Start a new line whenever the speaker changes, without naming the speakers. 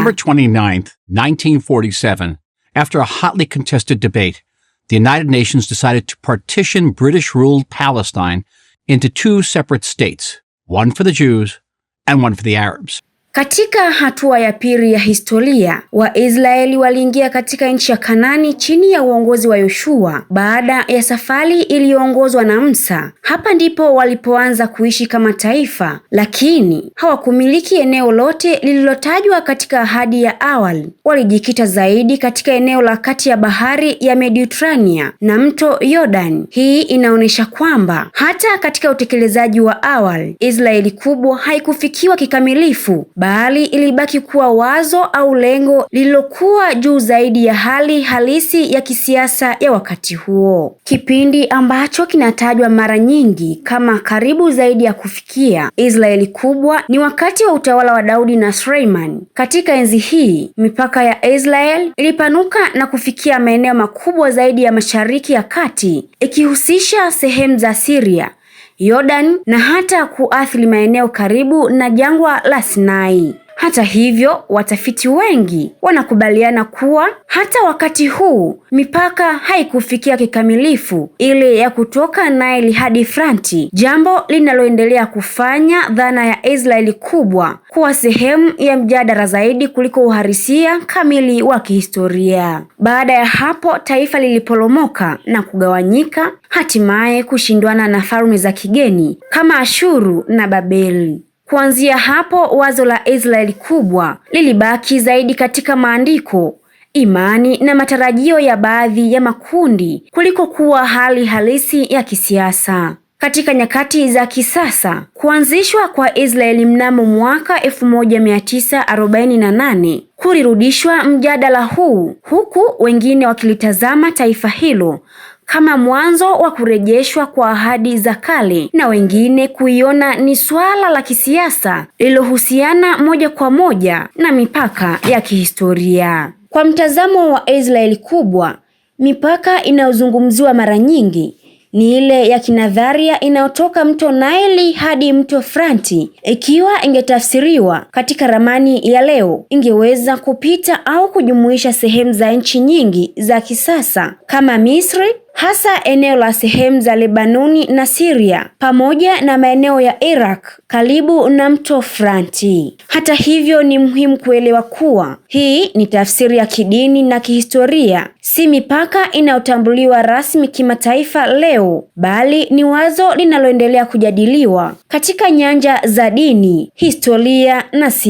November 29th, 1947, after a hotly contested debate, the United Nations decided to partition British-ruled Palestine into two separate states, one for the Jews and one for the Arabs.
Katika hatua ya pili ya historia, Waisraeli waliingia katika nchi ya Kanaani chini ya uongozi wa Yoshua baada ya safari iliyoongozwa na Musa. Hapa ndipo walipoanza kuishi kama taifa, lakini hawakumiliki eneo lote lililotajwa katika ahadi ya awali. Walijikita zaidi katika eneo la kati ya bahari ya Mediterania na mto Yordan. Hii inaonyesha kwamba hata katika utekelezaji wa awali, Israeli kubwa haikufikiwa kikamilifu, bali ilibaki kuwa wazo au lengo lililokuwa juu zaidi ya hali halisi ya kisiasa ya wakati huo. Kipindi ambacho kinatajwa mara nyingi kama karibu zaidi ya kufikia Israeli kubwa ni wakati wa utawala wa Daudi na Suleiman. Katika enzi hii, mipaka ya Israeli ilipanuka na kufikia maeneo makubwa zaidi ya Mashariki ya Kati, ikihusisha sehemu za Syria, Yordan na hata kuathiri maeneo karibu na jangwa la Sinai. Hata hivyo, watafiti wengi wanakubaliana kuwa hata wakati huu mipaka haikufikia kikamilifu ile ya kutoka Nile hadi Frati, jambo linaloendelea kufanya dhana ya Israeli kubwa kuwa sehemu ya mjadala zaidi kuliko uhalisia kamili wa kihistoria. Baada ya hapo, taifa liliporomoka na kugawanyika, hatimaye kushindwana na falme za kigeni kama Ashuru na Babeli. Kuanzia hapo, wazo la Israeli kubwa lilibaki zaidi katika maandiko, imani na matarajio ya baadhi ya makundi kuliko kuwa hali halisi ya kisiasa. Katika nyakati za kisasa, kuanzishwa kwa Israeli mnamo mwaka 1948 kulirudishwa mjadala huu, huku wengine wakilitazama taifa hilo kama mwanzo wa kurejeshwa kwa ahadi za kale na wengine kuiona ni swala la kisiasa lililohusiana moja kwa moja na mipaka ya kihistoria. Kwa mtazamo wa Israeli kubwa, mipaka inayozungumziwa mara nyingi ni ile ya kinadharia inayotoka mto Nile hadi mto Frati. Ikiwa ingetafsiriwa katika ramani ya leo, ingeweza kupita au kujumuisha sehemu za nchi nyingi za kisasa kama Misri, hasa eneo la sehemu za Lebanoni na Syria, pamoja na maeneo ya Iraq karibu na mto Frati. Hata hivyo, ni muhimu kuelewa kuwa hii ni tafsiri ya kidini na kihistoria, si mipaka inayotambuliwa rasmi kimataifa leo, bali ni wazo linaloendelea kujadiliwa katika nyanja za dini, historia na siasa.